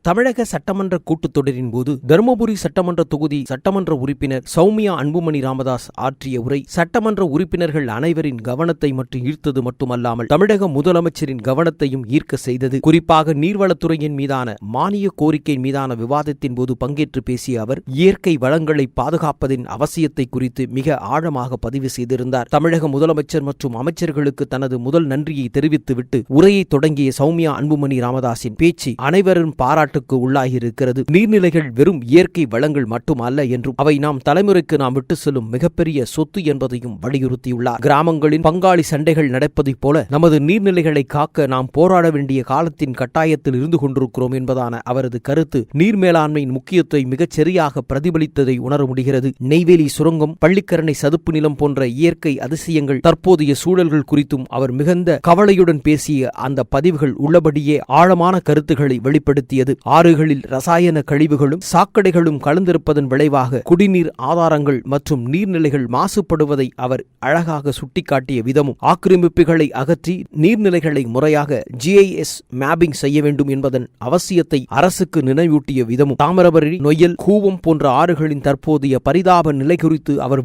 தமிழக சட்டமன்ற கூட்டத்தொடரின் போது தருமபுரி சட்டமன்ற தொகுதி சட்டமன்ற உறுப்பினர் சௌமியா அன்புமணி ராமதாஸ் ஆற்றிய உரை சட்டமன்ற உறுப்பினர்கள் அனைவரின் கவனத்தை மட்டும் ஈர்த்தது மட்டுமல்லாமல் தமிழக முதலமைச்சரின் கவனத்தையும் ஈர்க்க செய்தது. குறிப்பாக நீர்வளத்துறையின் மீதான மானிய கோரிக்கை மீதான விவாதத்தின் போது பங்கேற்று பேசிய அவர் இயற்கை வளங்களை பாதுகாப்பதின் அவசியத்தை குறித்து மிக ஆழமாக பதிவு செய்திருந்தார். தமிழக முதலமைச்சர் மற்றும் அமைச்சர்களுக்கு தனது முதல் நன்றியை தெரிவித்துவிட்டு உரையை தொடங்கிய சௌமியா அன்புமணி ராமதாஸின் பேச்சு அனைவரும் பாராட்டுக்கு உள்ளாகியிருக்கிறது. நீர்நிலைகள் வெறும் இயற்கை வளங்கள் மட்டுமல்ல என்றும் அவை நாம் தலைமுறைக்கு நாம் விட்டு செல்லும் மிகப்பெரிய சொத்து என்பதையும் வலியுறுத்தியுள்ளார். கிராமங்களின் பங்காளி சண்டைகள் நடப்பதைப் போல நமது நீர்நிலைகளை காக்க நாம் போராட வேண்டிய காலத்தின் கட்டாயத்தில் இருந்து கொண்டிருக்கிறோம் என்பதான அவரது கருத்து நீர் மேலாண்மையின் முக்கியத்தை மிகச் சரியாக பிரதிபலித்ததை உணர முடிகிறது. நெய்வேலி சுரங்கம், பள்ளிக்கரணை சதுப்பு நிலம் போன்ற இயற்கை அதிசயங்கள், தற்போதைய சூழல்கள் குறித்தும் அவர் மிகுந்த கவலையுடன் பேசிய அந்த பதிவுகள் உள்ளபடியே ஆழமான கருத்துக்களை வெளிப்படுத்தியது. ஆறுகளில் ரசாயன கழிவுகளும் சாக்கடைகளும் கலந்திருப்பதன் விளைவாக குடிநீர் ஆதாரங்கள் மற்றும் நீர்நிலைகள் மாசுபடுவதை அவர் அழகாக சுட்டிக்காட்டிய விதமும், ஆக்கிரமிப்புகளை அகற்றி நீர்நிலைகளை முறையாக GIS மேப்பிங் செய்ய வேண்டும் என்பதன் அவசியத்தை அரசுக்கு நினைவூட்டிய விதமும், தாமிரபரணி, நொய்யல், கூவம் போன்ற ஆறுகளின் தற்போதைய பரிதாப நிலை குறித்து அவர்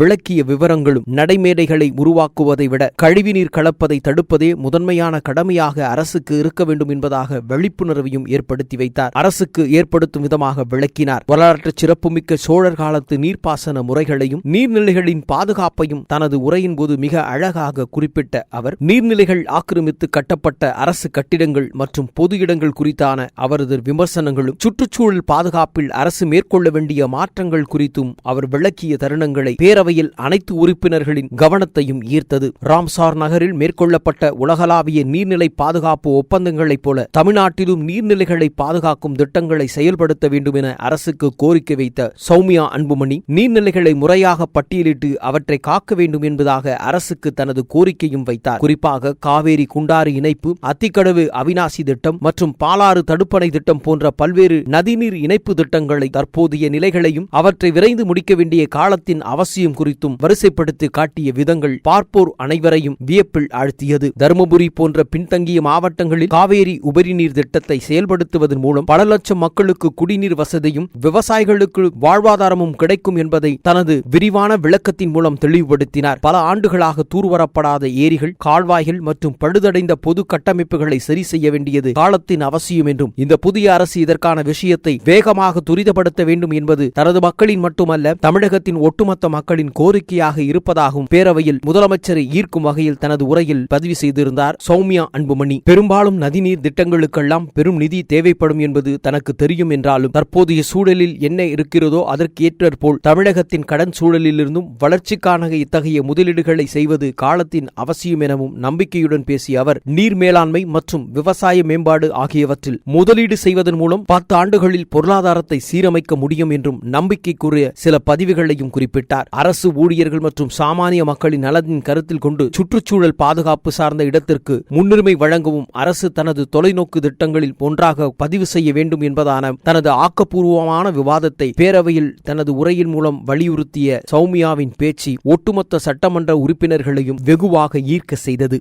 விளக்கிய விவரங்களும், நடைமேடைகளை உருவாக்குவதை விட கழிவுநீர் கலப்பதை தடுப்பதே முதன்மையான கடமையாக அரசுக்கு இருக்க வேண்டும் என்பதாக விழிப்புணர்வையும் ஏற்படுத்தி வைத்தார். அரசுக்கு ஏற்படுத்தும் விதமாக விளக்கினார். வரலாற்று சிறப்புமிக்க சோழர் காலத்து நீர்ப்பாசன முறைகளையும் நீர்நிலைகளின் பாதுகாப்பையும் தனது உரையின் போது மிக அழகாக குறிப்பிட்ட அவர் நீர்நிலைகள் ஆக்கிரமித்து கட்டப்பட்ட அரசு கட்டிடங்கள் மற்றும் பொது இடங்கள் குறித்தான அவரது விமர்சனங்களும், சுற்றுச்சூழல் பாதுகாப்பில் அரசு மேற்கொள்ள வேண்டிய மாற்றங்கள் குறித்தும் அவர் விளக்கிய தருணங்களை பேரவையில் அனைத்து உறுப்பினர்களின் கவனத்தையும் ஈர்த்தது. ராம்சார் நகரில் மேற்கொள்ளப்பட்ட உலகளாவிய நீர்நிலை பாதுகாப்பு ஒப்பந்தங்களைப் போல தமிழ்நாட்டிலும் நீர்நிலைகளை பாதுகாக்கும் திட்டங்களை செயல்படுத்த வேண்டும் என அரசுக்கு கோரிக்கை வைத்த சௌமியா அன்புமணி நீர்நிலைகளை முறையாக பட்டியலிட்டு அவற்றை காக்க வேண்டும் என்பதாக அரசுக்கு தனது கோரிக்கையும் வைத்தார். குறிப்பாக காவேரி குண்டாறு இணைப்பு, அத்திக்கடவு அவிநாசி திட்டம் மற்றும் பாலாறு தடுப்பணை திட்டம் போன்ற பல்வேறு நதிநீர் இணைப்பு திட்டங்களை தற்போதைய நிலைகளையும் அவற்றை விரைந்து முடிக்க வேண்டிய காலத்தின் அவசியம் குறித்தும் வரிசைப்படுத்தி காட்டிய விதங்கள் பார்ப்போர் அனைவரையும் வியப்பில் ஆழ்த்தியது. தருமபுரி போன்ற பின்தங்கிய மாவட்டங்களில் காவேரி உபரிநீர் திட்டத்தை செயல்படுத்துவதன் மூலம் பல லட்சம் மக்களுக்கு குடிநீர் வசதியும் விவசாயிகளுக்கு வாழ்வாதாரமும் கிடைக்கும் என்பதை தனது விரிவான விளக்கத்தின் மூலம் தெளிவுபடுத்தினார். பல ஆண்டுகளாக தூர்வரப்படாத ஏரிகள், கால்வாய்கள் மற்றும் பழுதடைந்த பொது கட்டமைப்புகளை சரி செய்ய வேண்டியது காலத்தின் அவசியம் என்றும் இந்த புதிய அரசு இதற்கான விஷயத்தை வேகமாக துரிதப்படுத்த வேண்டும் என்பது தனது மக்களின் மட்டுமல்ல தமிழகத்தின் ஒட்டுமொத்த மக்களின் கோரிக்கையாக இருப்பதாகவும் பேரவையில் முதலமைச்சரை ஈர்க்கும் வகையில் தனது உரையில் பதிவு செய்திருந்தார் சௌமியா அன்புமணி. பெரும்பாலும் நதிநீர் திட்டங்களுக்கெல்லாம் பெரும் நிதி தேவைப்படும் என்பது தனக்கு தெரியும் என்றாலும் தற்போதைய சூழலில் என்ன இருக்கிறதோ அதற்கு ஏற்றற்போல் தமிழகத்தின் கடன் சூழலிலிருந்தும் வளர்ச்சிக்கான இத்தகைய முதலீடுகளை செய்வது காலத்தின் அவசியம் எனவும் நம்பிக்கையுடன் பேசிய அவர் நீர் மேலாண்மை மற்றும் விவசாய மேம்பாடு ஆகியவற்றில் முதலீடு செய்வதன் மூலம் 10 ஆண்டுகளில் பொருளாதாரத்தை சீரமைக்க முடியும் என்றும் நம்பிக்கைக்குரிய சில பதிவுகளையும் குறிப்பிட்டார். அரசு ஊழியர்கள் மற்றும் சாமானிய மக்களின் நலனின் கருத்தில் கொண்டு சுற்றுச்சூழல் பாதுகாப்பு சார்ந்த இடத்திற்கு முன்னுரிமை வழங்கவும் அரசு தனது தொலைநோக்கு திட்டங்களில் ஒன்றாக பதிவு செய்ய வேண்டும் என்பதான தனது ஆக்கப்பூர்வமான விவாதத்தை பேரவையில் தனது உரையின் மூலம் வலியுறுத்திய சௌமியாவின் பேச்சு ஒட்டுமொத்த சட்டமன்ற உறுப்பினர்களையும் வெகுவாக ஈர்க்க செய்தது.